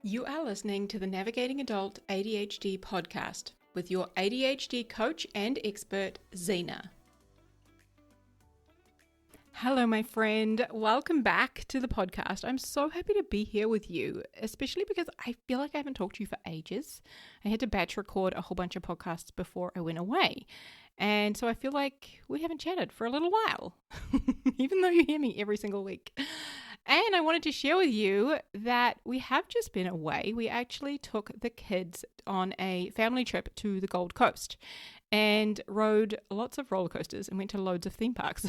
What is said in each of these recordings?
You are listening to the Navigating Adult ADHD podcast with your ADHD coach and expert, Zena. Hello, my friend. Welcome back to the podcast. I'm so happy to be here with you, especially because I feel like I haven't talked to you for ages. I had to batch record a whole bunch of podcasts before I went away. And so I feel like we haven't chatted for a little while, even though you hear me every single week. And I wanted to share with you that we have just been away. We actually took the kids on a family trip to the Gold Coast and rode lots of roller coasters and went to loads of theme parks,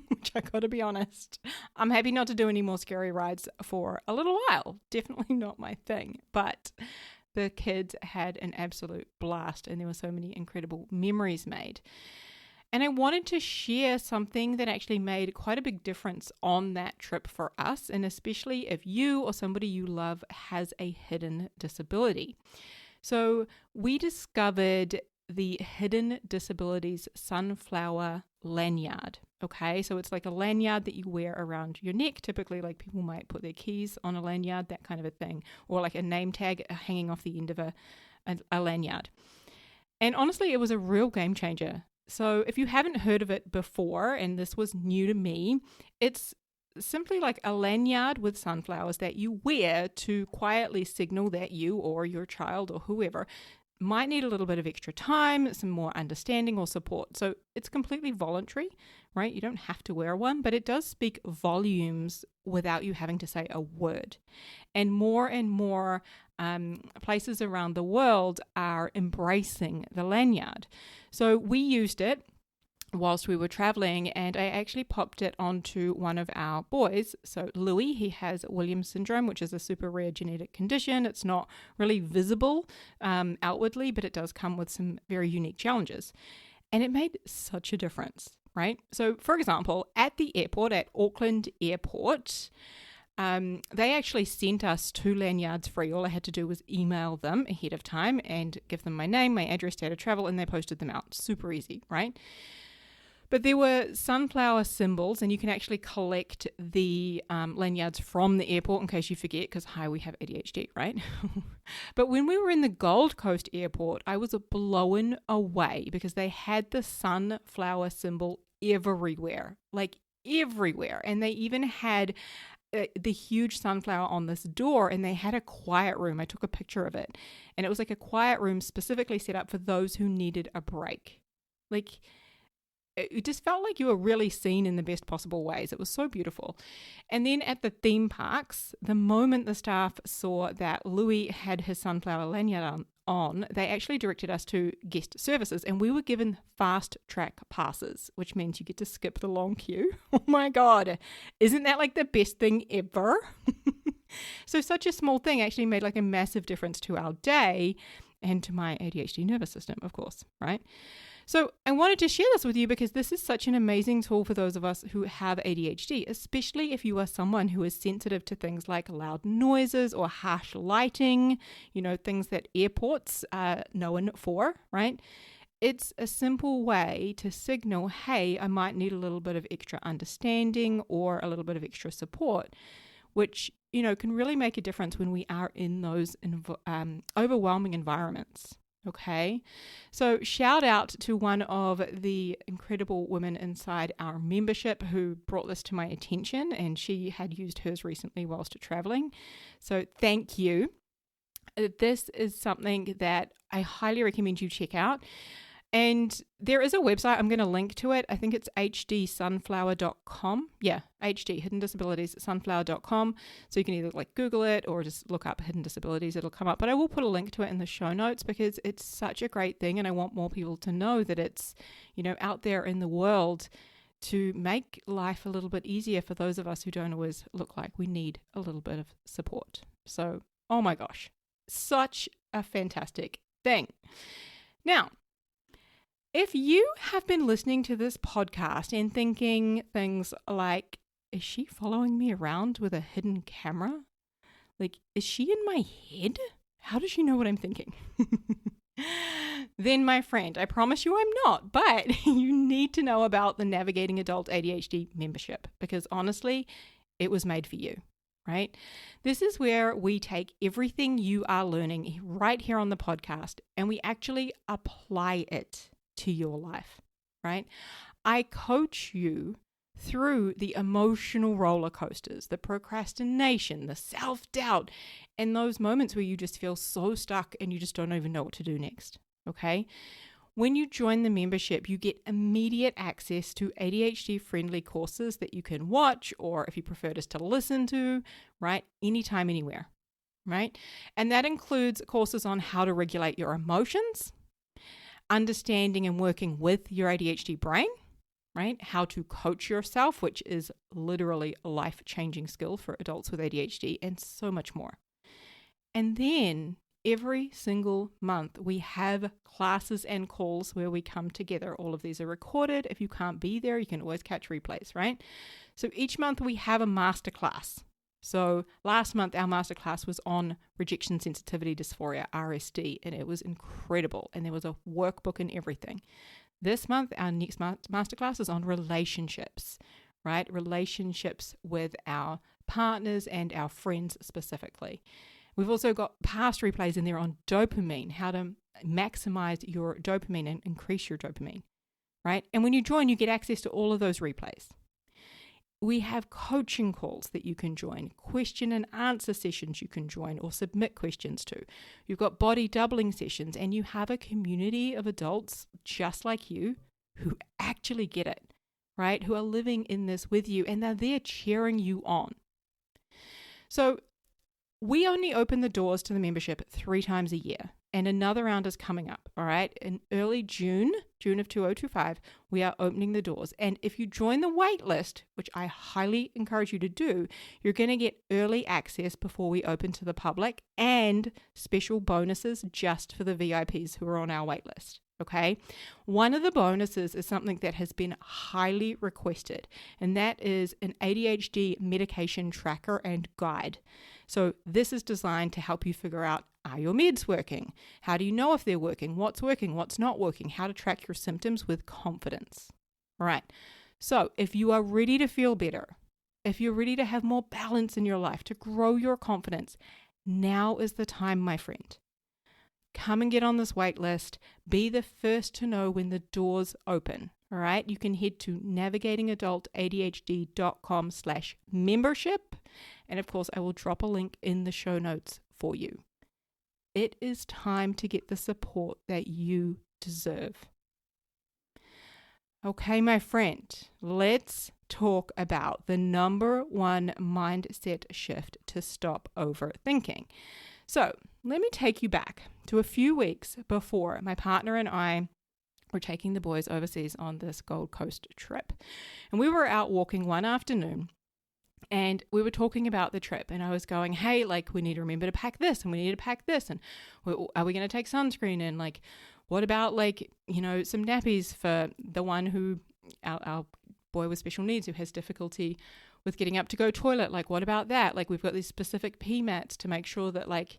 which I gotta be honest, I'm happy not to do any more scary rides for a little while. Definitely not my thing, but the kids had an absolute blast and there were so many incredible memories made. And I wanted to share something that actually made quite a big difference on that trip for us, and especially if you or somebody you love has a hidden disability. So we discovered the Hidden Disabilities Sunflower Lanyard. Okay, so it's like a lanyard that you wear around your neck. Typically, like people might put their keys on a lanyard, that kind of a thing, or like a name tag hanging off the end of a lanyard. And honestly, it was a real game changer. So if you haven't heard of it before, and this was new to me, it's simply like a lanyard with sunflowers that you wear to quietly signal that you or your child or whoever might need a little bit of extra time, some more understanding or support. So it's completely voluntary, right? You don't have to wear one, but it does speak volumes without you having to say a word. And more places around the world are embracing the lanyard. So we used it whilst we were traveling, and I actually popped it onto one of our boys. So Louis, he has Williams syndrome, which is a super rare genetic condition. It's not really visible outwardly, but it does come with some very unique challenges. And it made such a difference, right? So for example, at the airport, at Auckland Airport, they actually sent us 2 lanyards free. All I had to do was email them ahead of time and give them my name, my address, date of travel, and they posted them out. Super easy, right? But there were sunflower symbols, and you can actually collect the lanyards from the airport in case you forget, because we have ADHD, right? But when we were in the Gold Coast airport, I was blown away because they had the sunflower symbol everywhere, like everywhere. And they even had the huge sunflower on this door, and they had a quiet room. I took a picture of it, and it was like a quiet room specifically set up for those who needed a break. Like, it just felt like you were really seen in the best possible ways. It was so beautiful. And then at the theme parks, the moment the staff saw that Louis had his sunflower lanyard on, they actually directed us to guest services, and we were given fast track passes, which means you get to skip the long queue. Oh my God. Isn't that like the best thing ever? So such a small thing actually made like a massive difference to our day and to my ADHD nervous system, of course, right? So I wanted to share this with you because this is such an amazing tool for those of us who have ADHD, especially if you are someone who is sensitive to things like loud noises or harsh lighting, things that airports are known for, right? It's a simple way to signal, hey, I might need a little bit of extra understanding or a little bit of extra support, which, can really make a difference when we are in those overwhelming environments. Okay, so shout out to one of the incredible women inside our membership who brought this to my attention, and she had used hers recently whilst traveling. So thank you. This is something that I highly recommend you check out. And there is a website, I'm going to link to it. I think it's hdsunflower.com. Yeah, HD, Hidden Disabilities, sunflower.com. So you can either Google it or just look up Hidden Disabilities. It'll come up. But I will put a link to it in the show notes because it's such a great thing. And I want more people to know that it's, out there in the world to make life a little bit easier for those of us who don't always look like we need a little bit of support. So, oh my gosh, such a fantastic thing. Now, if you have been listening to this podcast and thinking things like, is she following me around with a hidden camera? Like, is she in my head? How does she know what I'm thinking? Then, my friend, I promise you I'm not, but you need to know about the Navigating Adult ADHD membership because honestly, it was made for you. right? This is where we take everything you are learning right here on the podcast and we actually apply it to your life, right? I coach you through the emotional roller coasters, the procrastination, the self-doubt, and those moments where you just feel so stuck and you just don't even know what to do next, okay? When you join the membership, you get immediate access to ADHD-friendly courses that you can watch, or if you prefer just to listen to, right? Anytime, anywhere, right? And that includes courses on how to regulate your emotions, understanding and working with your ADHD brain, right? How to coach yourself, which is literally a life-changing skill for adults with ADHD, and so much more. And then every single month, we have classes and calls where we come together. All of these are recorded. If you can't be there, you can always catch replays, right? So each month we have a masterclass. So last month, our masterclass was on rejection sensitivity dysphoria, RSD, and it was incredible. And there was a workbook and everything. This month, our next masterclass is on relationships, right? Relationships with our partners and our friends specifically. We've also got past replays in there on dopamine, how to maximize your dopamine and increase your dopamine, right? And when you join, you get access to all of those replays. We have coaching calls that you can join, question and answer sessions you can join or submit questions to. You've got body doubling sessions, and you have a community of adults just like you who actually get it, right? Who are living in this with you, and they're there cheering you on. So we only open the doors to the membership 3 times a year, and another round is coming up, all right? In early June of 2025, we are opening the doors. And if you join the wait list, which I highly encourage you to do, you're going to get early access before we open to the public and special bonuses just for the VIPs who are on our wait list. Okay. One of the bonuses is something that has been highly requested, and that is an ADHD medication tracker and guide. So this is designed to help you figure out, are your meds working? How do you know if they're working? What's not working? How to track your symptoms with confidence. All right. So if you are ready to feel better, if you're ready to have more balance in your life, to grow your confidence, now is the time, my friend. Come and get on this wait list. Be the first to know when the doors open. All right. You can head to navigatingadultadhd.com/membership. And of course, I will drop a link in the show notes for you. It is time to get the support that you deserve. Okay, my friend, let's talk about the number one mindset shift to stop overthinking. So let me take you back to a few weeks before my partner and I were taking the boys overseas on this Gold Coast trip. And we were out walking one afternoon, and we were talking about the trip, and I was going, hey, like, we need to remember to pack this, and we need to pack this, and are we going to take sunscreen, and like, what about like, some nappies for the one who, our boy with special needs who has difficulty with getting up to go toilet, like what about that? Like, we've got these specific pee mats to make sure that, like,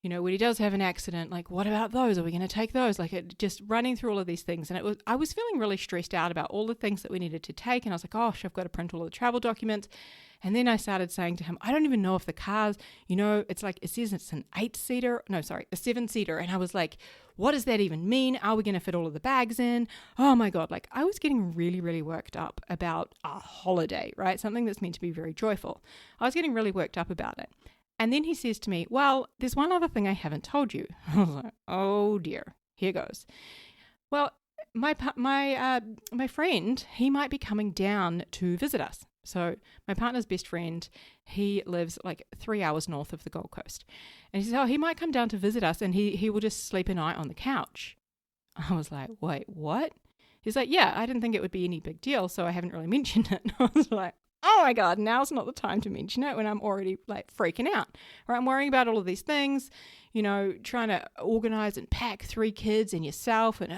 when he does have an accident, like, what about those? Are we going to take those? Like, just running through all of these things. And I was feeling really stressed out about all the things that we needed to take. And I was like, gosh, I've got to print all of the travel documents. And then I started saying to him, I don't even know if the cars, it's like, it says it's a 7-seater. And I was like, what does that even mean? Are we going to fit all of the bags in? Oh my God. Like, I was getting really, really worked up about a holiday, right? Something that's meant to be very joyful. I was getting really worked up about it. And then he says to me, well, there's one other thing I haven't told you. I was like, oh dear, here goes. Well, my friend, he might be coming down to visit us. So my partner's best friend, he lives like 3 hours north of the Gold Coast. And he says, he might come down to visit us, and he will just sleep a night on the couch. I was like, wait, what? He's like, yeah, I didn't think it would be any big deal, so I haven't really mentioned it. I was like, oh my God, now's not the time to mention it when I'm already like freaking out. Right? I'm worrying about all of these things, trying to organize and pack 3 kids and yourself and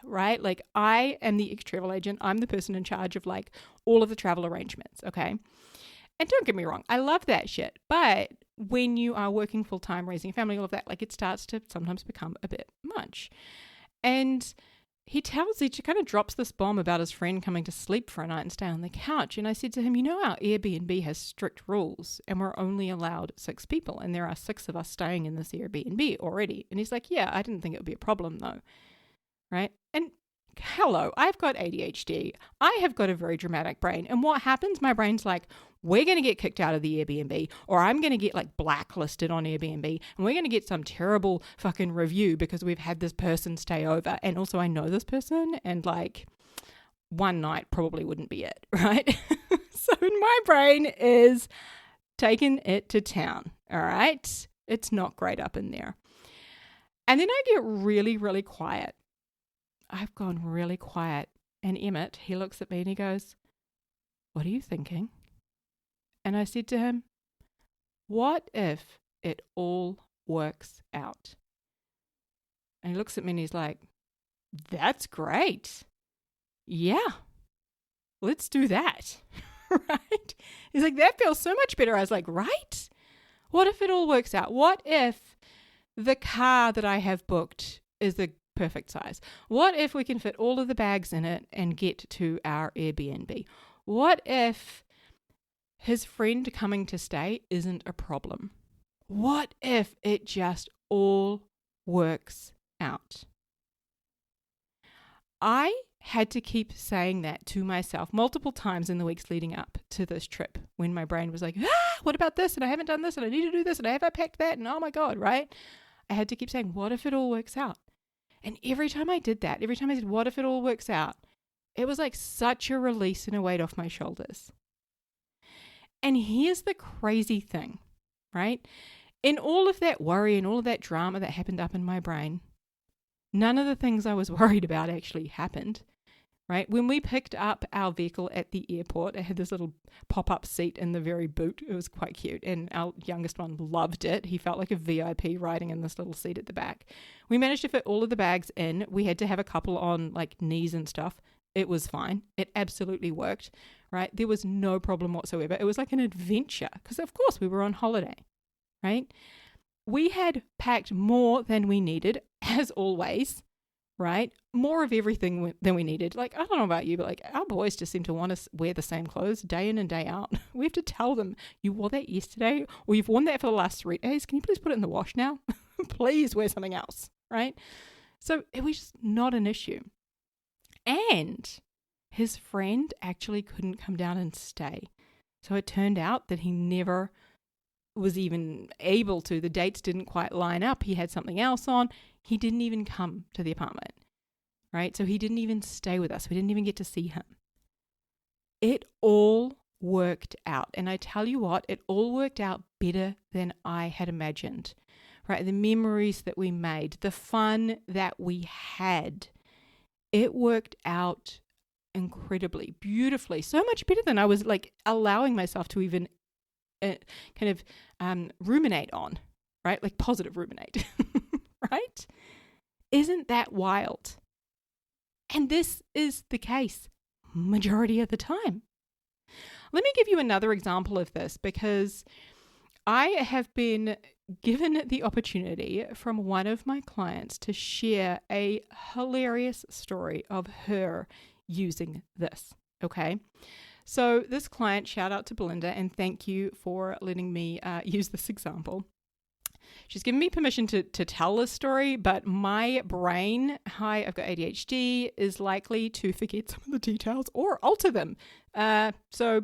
right? Like, I am the ex-travel agent. I'm the person in charge of like all of the travel arrangements. Okay. And don't get me wrong, I love that shit. But when you are working full time, raising a family, all of that, like, it starts to sometimes become a bit much. And he kind of drops this bomb about his friend coming to sleep for a night and stay on the couch. And I said to him, our Airbnb has strict rules and we're only allowed 6 people. And there are 6 of us staying in this Airbnb already. And he's like, yeah, I didn't think it would be a problem though. Right? And hello, I've got ADHD. I have got a very dramatic brain. And what happens? My brain's like, we're going to get kicked out of the Airbnb, or I'm going to get like blacklisted on Airbnb, and we're going to get some terrible fucking review because we've had this person stay over. And also I know this person, and like one night probably wouldn't be it, right? So my brain is taking it to town, all right? It's not great up in there. And then I get really, really quiet. I've gone really quiet. And Emmett, he looks at me and he goes, what are you thinking? And I said to him, what if it all works out? And he looks at me and he's like, that's great. Yeah, let's do that. Right? He's like, that feels so much better. I was like, right? What if it all works out? What if the car that I have booked is the perfect size? What if we can fit all of the bags in it and get to our Airbnb? What if his friend coming to stay isn't a problem? What if it just all works out? I had to keep saying that to myself multiple times in the weeks leading up to this trip when my brain was like, what about this? And I haven't done this and I need to do this and I haven't packed that and oh my God, right? I had to keep saying, what if it all works out? And every time I did that, every time I said, what if it all works out? It was like such a release and a weight off my shoulders. And here's the crazy thing, right? In all of that worry and all of that drama that happened up in my brain, none of the things I was worried about actually happened, right? When we picked up our vehicle at the airport, it had this little pop-up seat in the very boot. It was quite cute. And our youngest one loved it. He felt like a VIP riding in this little seat at the back. We managed to fit all of the bags in. We had to have a couple on like knees and stuff. It was fine. It absolutely worked, right? There was no problem whatsoever. It was like an adventure because, of course, we were on holiday, right? We had packed more than we needed, as always, right? More of everything than we needed. Like, I don't know about you, but like our boys just seem to want to wear the same clothes day in and day out. We have to tell them, you wore that yesterday or you've worn that for the last 3 days. Can you please put it in the wash now? Please wear something else, right? So it was just not an issue. And his friend actually couldn't come down and stay. So it turned out that he never was even able to. The dates didn't quite line up. He had something else on. He didn't even come to the apartment, right? So he didn't even stay with us. We didn't even get to see him. It all worked out. And I tell you what, it all worked out better than I had imagined, right? The memories that we made, the fun that we had, it worked out incredibly, beautifully, so much better than I was like allowing myself to even ruminate on, right? Like positive ruminate, right? Isn't that wild? And this is the case majority of the time. Let me give you another example of this because I have been given the opportunity from one of my clients to share a hilarious story of her using this, okay? So this client, shout out to Belinda, and thank you for letting me use this example. She's given me permission to tell this story, but my brain, hi, I've got ADHD, is likely to forget some of the details or alter them. So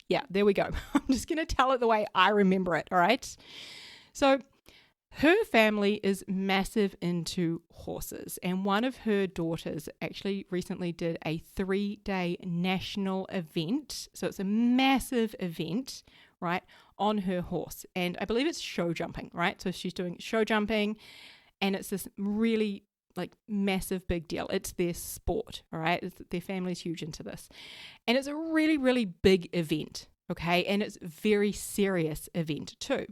yeah, there we go. I'm just going to tell it the way I remember it, all right? So her family is massive into horses, and one of her daughters actually recently did a 3-day national event. So it's a massive event, right, on her horse. And I believe it's show jumping, right? So she's doing show jumping, and it's this really like massive big deal. It's their sport, all right? Their family's huge into this. And it's a really, really big event, okay? And it's a very serious event too.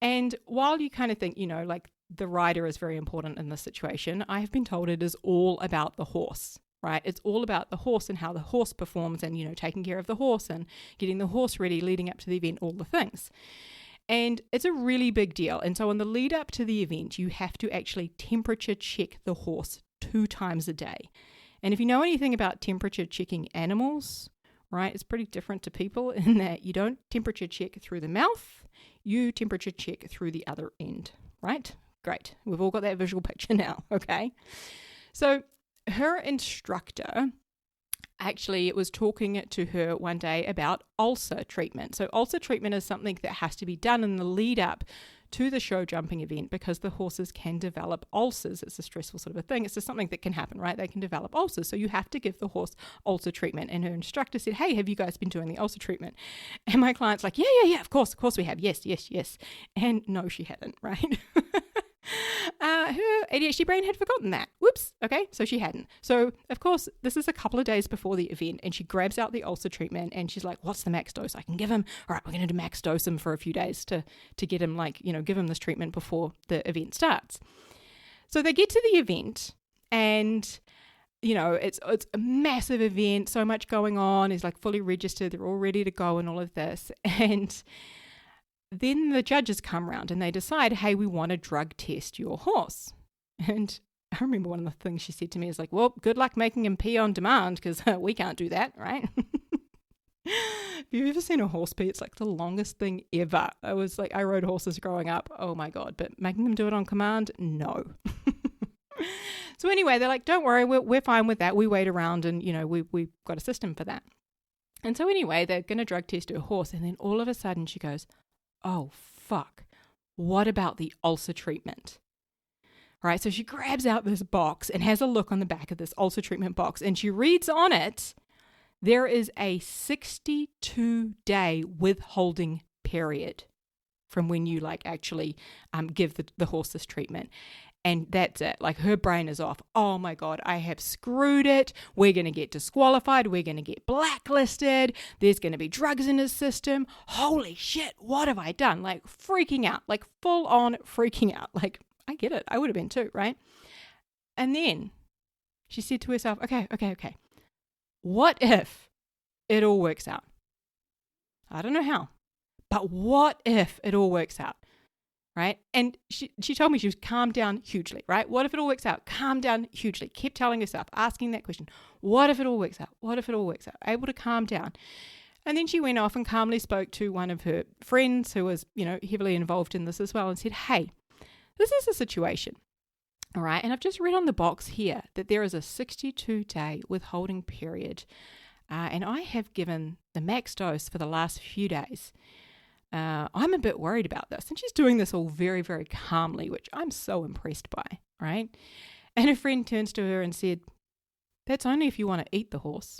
And while you kind of think, like the rider is very important in this situation, I have been told it is all about the horse, right? It's all about the horse and how the horse performs and, taking care of the horse and getting the horse ready leading up to the event, all the things. And it's a really big deal. And so on the lead up to the event, you have to actually temperature check the horse 2 times a day. And if you know anything about temperature checking animals, right, it's pretty different to people in that you don't temperature check through the mouth, you temperature check through the other end, right? Great. We've all got that visual picture now, okay? So her instructor actually was talking to her one day about ulcer treatment. So ulcer treatment is something that has to be done in the lead up to the show jumping event because the horses can develop ulcers. It's a stressful sort of a thing. It's just something that can happen, right? They can develop ulcers. So you have to give the horse ulcer treatment. And her instructor said, hey, have you guys been doing the ulcer treatment? And my client's like, yeah, of course we have. Yes. And no, she hadn't, right? Her ADHD brain had forgotten that. Whoops. Okay, so she hadn't. So, of course, this is a couple of days before the event, and she grabs out the ulcer treatment, and she's like, what's the max dose I can give him? All right, we're going to max dose him for a few days to get him, give him this treatment before the event starts. So they get to the event, and it's a massive event, so much going on. He's fully registered. They're all ready to go and all of this. And then the judges come round and they decide, hey, we want to drug test your horse. And I remember one of the things she said to me is well, good luck making him pee on demand because we can't do that, right? Have you ever seen a horse pee? It's the longest thing ever. I rode horses growing up. Oh my God. But making them do it on command? No. So anyway, they're don't worry, we're fine with that. We wait around and, we've got a system for that. And so anyway, they're going to drug test her horse. And then all of a sudden she goes, oh, fuck, what about the ulcer treatment? All right, so she grabs out this box and has a look on the back of this ulcer treatment box, and she reads on it, there is a 62-day withholding period from when you actually give the horse this treatment. And that's it. Her brain is off. Oh my God, I have screwed it. We're going to get disqualified. We're going to get blacklisted. There's going to be drugs in his system. Holy shit, what have I done? Freaking out, full on freaking out. I get it. I would have been too, right? And then she said to herself, okay. What if it all works out? I don't know how, but what if it all works out? Right? And she told me she was calmed down hugely, right? What if it all works out? Calm down hugely. Kept telling herself, asking that question. What if it all works out? What if it all works out? Able to calm down. And then she went off and calmly spoke to one of her friends who was, heavily involved in this as well and said, hey, this is a situation. All right. And I've just read on the box here that there is a 62-day withholding period. And I have given the max dose for the last few days. I'm a bit worried about this. And she's doing this all very, very calmly, which I'm so impressed by, right? And her friend turns to her and said, that's only if you want to eat the horse.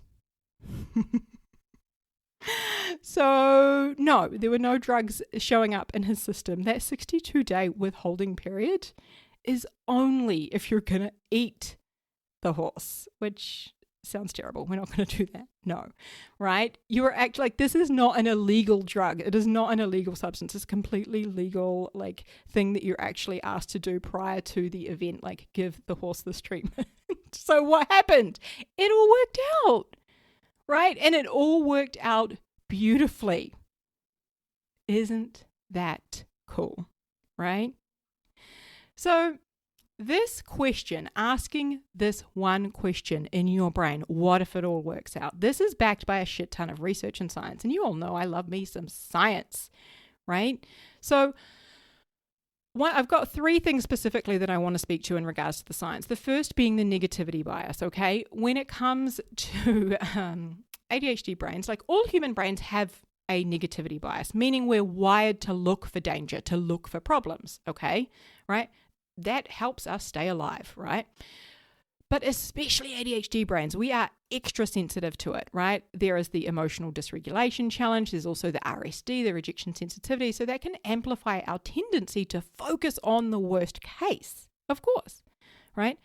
So, no, there were no drugs showing up in his system. That 62-day withholding period is only if you're going to eat the horse, which sounds terrible. We're not going to do that. No, right? You are actually this is not an illegal drug. It is not an illegal substance. It's a completely legal thing that you're actually asked to do prior to the event, give the horse this treatment. So what happened? It all worked out, right? And it all worked out beautifully. Isn't that cool, right? So this question, asking this one question in your brain, what if it all works out? This is backed by a shit ton of research and science. And you all know I love me some science, right? So I've got three things specifically that I want to speak to in regards to the science. The first being the negativity bias, okay? When it comes to ADHD brains, all human brains have a negativity bias, meaning we're wired to look for danger, to look for problems, okay? Right? That helps us stay alive, right? But especially ADHD brains, we are extra sensitive to it, right? There is the emotional dysregulation challenge. There's also the RSD, the rejection sensitivity. So that can amplify our tendency to focus on the worst case, of course, right?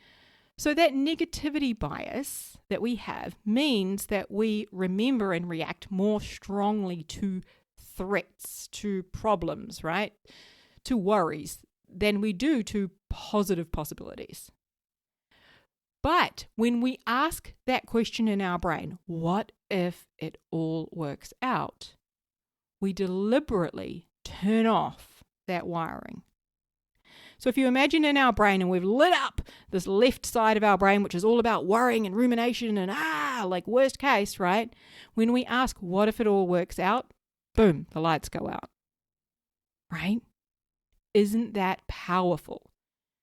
So that negativity bias that we have means that we remember and react more strongly to threats, to problems, right? To worries than we do to positive possibilities. But when we ask that question in our brain, what if it all works out? We deliberately turn off that wiring. So if you imagine in our brain, and we've lit up this left side of our brain, which is all about worrying and rumination and like worst case, right? When we ask, what if it all works out? Boom, the lights go out, right? Isn't that powerful?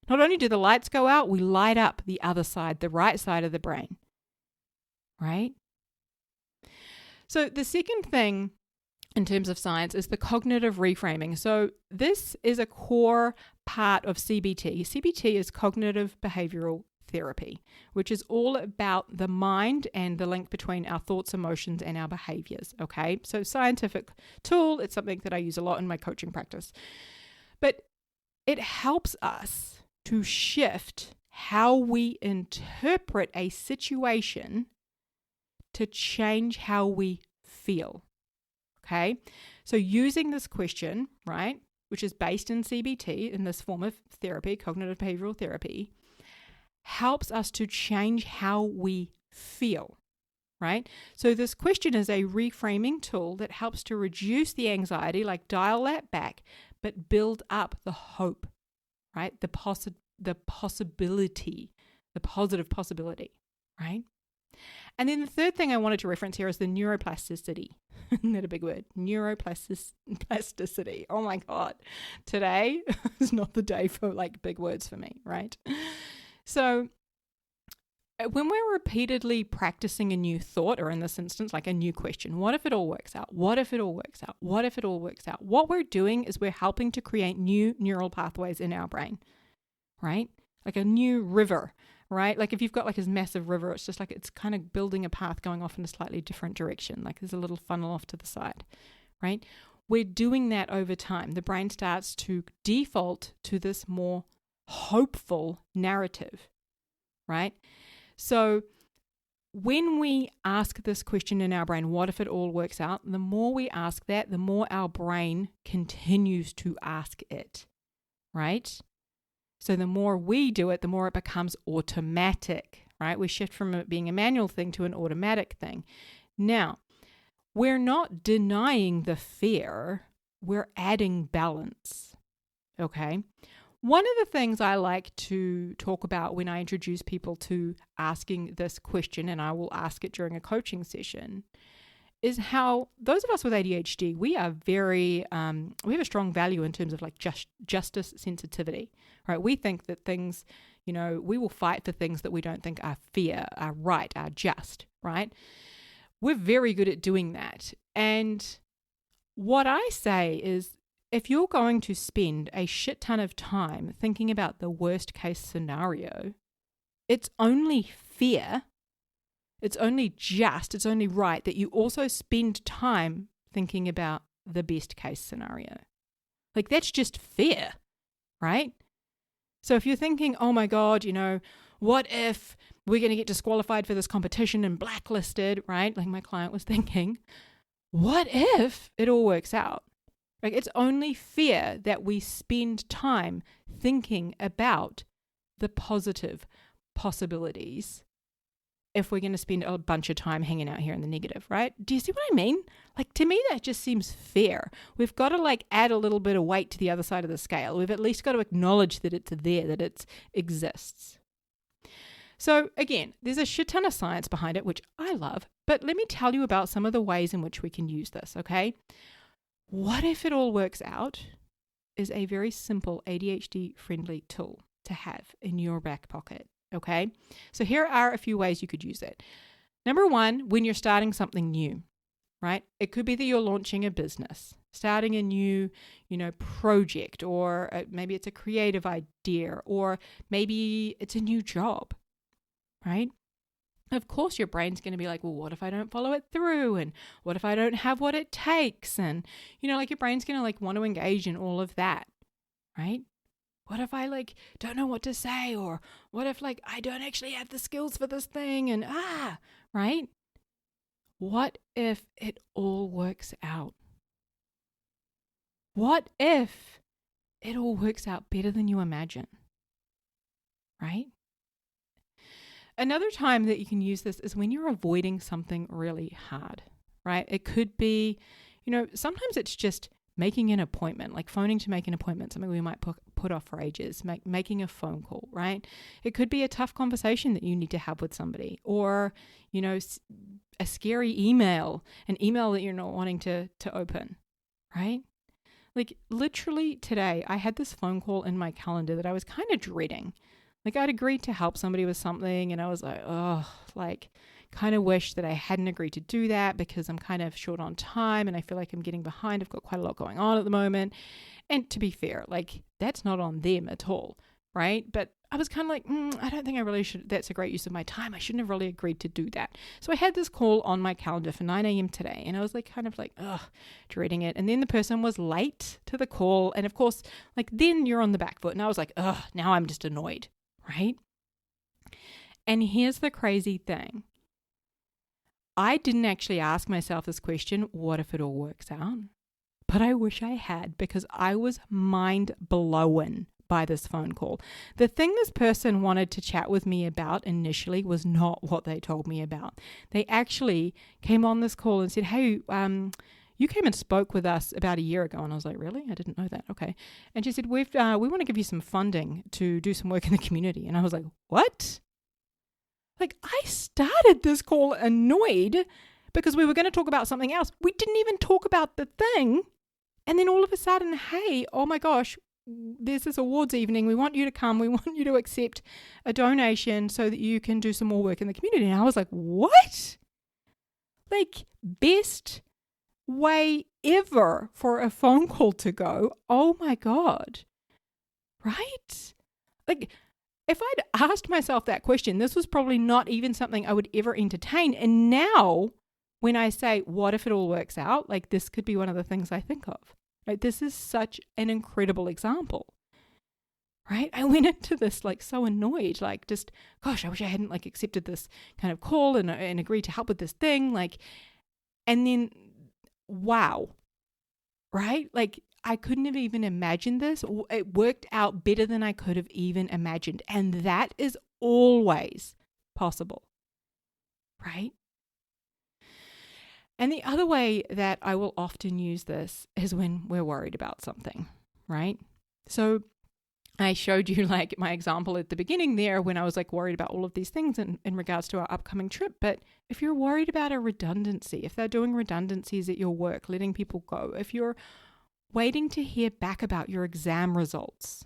Not only do the lights go out, we light up the other side, the right side of the brain, right? So the second thing in terms of science is the cognitive reframing. So this is a core part of CBT. CBT is cognitive behavioral therapy, which is all about the mind and the link between our thoughts, emotions, and our behaviors. Okay, so scientific tool, it's something that I use a lot in my coaching practice. But it helps us to shift how we interpret a situation to change how we feel. Okay, so using this question, right, which is based in CBT, in this form of therapy, cognitive behavioral therapy, helps us to change how we feel, right? So this question is a reframing tool that helps to reduce the anxiety, like dial that back, but build up the hope, right? The possibility, the positive possibility, right? And then the third thing I wanted to reference here is the neuroplasticity. Isn't that a big word? Neuroplasticity. Oh my God. Today is not the day for like big words for me, right? So when we're repeatedly practicing a new thought, or in this instance, like a new question, what if it all works out? What if it all works out? What if it all works out? What we're doing is we're helping to create new neural pathways in our brain, right? Like a new river, right? Like if you've got like this massive river, it's just like it's kind of building a path going off in a slightly different direction. Like there's a little funnel off to the side, right? We're doing that over time. The brain starts to default to this more hopeful narrative, right? So when we ask this question in our brain, what if it all works out? The more we ask that, the more our brain continues to ask it, right? So the more we do it, the more it becomes automatic, right? We shift from it being a manual thing to an automatic thing. Now, we're not denying the fear, we're adding balance, okay? One of the things I like to talk about when I introduce people to asking this question, and I will ask it during a coaching session, is how those of us with ADHD, we are we have a strong value in terms of like justice sensitivity, right? We think that things, we will fight for things that we don't think are fair, are right, are just, right? We're very good at doing that. And what I say is, if you're going to spend a shit ton of time thinking about the worst case scenario, it's only fair, it's only just, it's only right that you also spend time thinking about the best case scenario. Like that's just fair, right? So if you're thinking, oh my God, what if we're going to get disqualified for this competition and blacklisted, right? Like my client was thinking, what if it all works out? Like it's only fair that we spend time thinking about the positive possibilities if we're going to spend a bunch of time hanging out here in the negative, right? Do you see what I mean? Like to me, that just seems fair. We've got to like add a little bit of weight to the other side of the scale. We've at least got to acknowledge that it's there, that it exists. So again, there's a shit ton of science behind it, which I love, but let me tell you about some of the ways in which we can use this, okay? What if it all works out is a very simple ADHD friendly tool to have in your back pocket. Okay. So here are a few ways you could use it. Number one, when you're starting something new, right? It could be that you're launching a business, starting a new, project, or maybe it's a creative idea, or maybe it's a new job, right? Of course, your brain's going to be like, well, what if I don't follow it through? And what if I don't have what it takes? And, like your brain's going to like want to engage in all of that, right? What if I like don't know what to say? Or what if like I don't actually have the skills for this thing? And right? What if it all works out? What if it all works out better than you imagine? Right? Another time that you can use this is when you're avoiding something really hard, right? It could be, sometimes it's just making an appointment, like phoning to make an appointment, something we might put off for ages, making a phone call, right? It could be a tough conversation that you need to have with somebody, or, a scary email, an email that you're not wanting to open, right? Like literally today, I had this phone call in my calendar that I was kind of dreading. Like I'd agreed to help somebody with something and I was like, oh, like kind of wish that I hadn't agreed to do that because I'm kind of short on time and I feel like I'm getting behind. I've got quite a lot going on at the moment. And to be fair, like that's not on them at all, right? But I was kind of like, I don't think I really should. That's a great use of my time. I shouldn't have really agreed to do that. So I had this call on my calendar for 9 a.m. today and I was like, kind of like, dreading it. And then the person was late to the call. And of course, like then you're on the back foot. And I was like, now I'm just annoyed, right? And here's the crazy thing. I didn't actually ask myself this question, what if it all works out? But I wish I had, because I was mind blown by this phone call. The thing this person wanted to chat with me about initially was not what they told me about. They actually came on this call and said, hey, you came and spoke with us about a year ago. And I was like, really? I didn't know that. Okay. And she said, we want to give you some funding to do some work in the community. And I was like, what? Like I started this call annoyed because we were going to talk about something else. We didn't even talk about the thing. And then all of a sudden, hey, oh my gosh, there's this awards evening. We want you to come. We want you to accept a donation so that you can do some more work in the community. And I was like, what? Like best way ever for a phone call to go. Oh my God. Right? Like if I'd asked myself that question, this was probably not even something I would ever entertain. And now when I say, what if it all works out? Like this could be one of the things I think of. Right? This is such an incredible example. Right? I went into this like so annoyed, like just, gosh, I wish I hadn't like accepted this kind of call and agreed to help with this thing. Like, and then, wow. Right? Like I couldn't have even imagined this. It worked out better than I could have even imagined. And that is always possible. Right? And the other way that I will often use this is when we're worried about something, right? So I showed you like my example at the beginning there when I was like worried about all of these things in regards to our upcoming trip. But if you're worried about a redundancy, if they're doing redundancies at your work, letting people go, if you're waiting to hear back about your exam results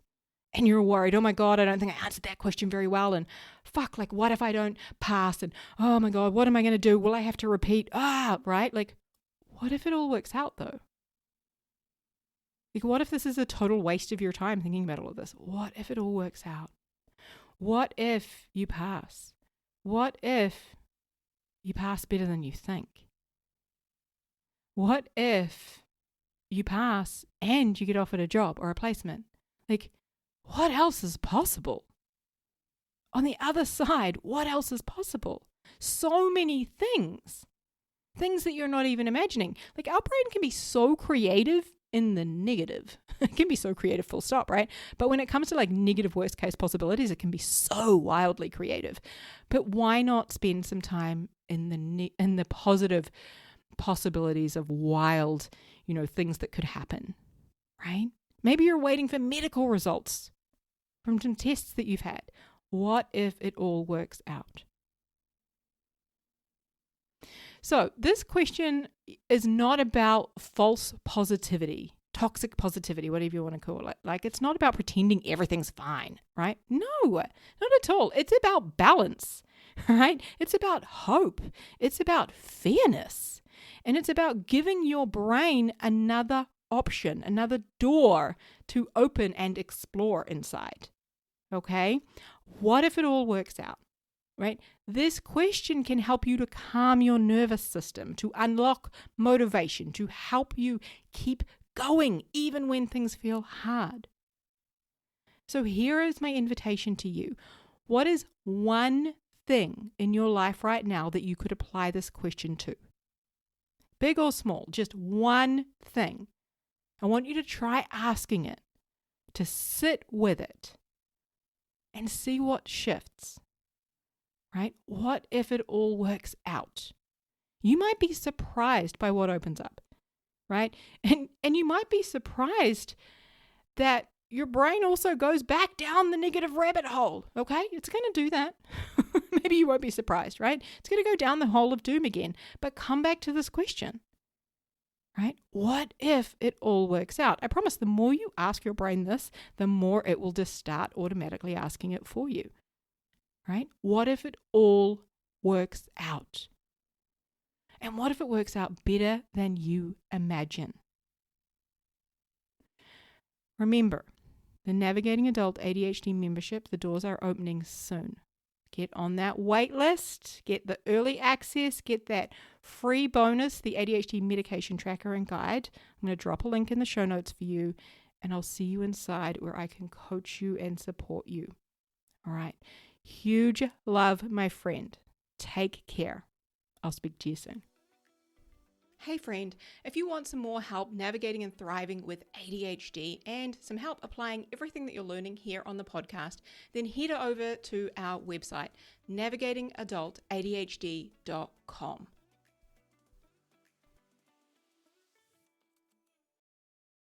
and you're worried, oh my God, I don't think I answered that question very well. And fuck, like what if I don't pass? And oh my God, what am I going to do? Will I have to repeat? Right? Like what if it all works out though? Like what if this is a total waste of your time thinking about all of this? What if it all works out? What if you pass? What if you pass better than you think? What if you pass and you get offered a job or a placement? Like, what else is possible? On the other side, what else is possible? So many things that you're not even imagining. Like our brain can be so creative in the negative. It can be so creative full stop, right? But when it comes to like negative worst case possibilities, it can be so wildly creative. But why not spend some time in the positive possibilities of wild, things that could happen, right? Maybe you're waiting for medical results from some tests that you've had. What if it all works out? So this question is not about false positivity, toxic positivity, whatever you want to call it. Like it's not about pretending everything's fine, right? No, not at all. It's about balance, right? It's about hope. It's about fairness. And it's about giving your brain another option, another door to open and explore inside. Okay? What if it all works out? Right? This question can help you to calm your nervous system, to unlock motivation, to help you keep going even when things feel hard. So here is my invitation to you. What is one thing in your life right now that you could apply this question to? Big or small, just one thing. I want you to try asking it, to sit with it and see what shifts. Right? What if it all works out? You might be surprised by what opens up. right? And you might be surprised that your brain also goes back down the negative rabbit hole, okay? It's going to do that. Maybe you won't be surprised, right? It's going to go down the hole of doom again. But come back to this question, right? What if it all works out? I promise the more you ask your brain this, the more it will just start automatically asking it for you, right? What if it all works out? And what if it works out better than you imagine? Remember, the Navigating Adult ADHD membership, the doors are opening soon. Get on that wait list, get the early access, get that free bonus, the ADHD medication tracker and guide. I'm going to drop a link in the show notes for you, and I'll see you inside where I can coach you and support you. All right. Huge love, my friend. Take care. I'll speak to you soon. Hey friend, if you want some more help navigating and thriving with ADHD and some help applying everything that you're learning here on the podcast, then head over to our website, navigatingadultadhd.com.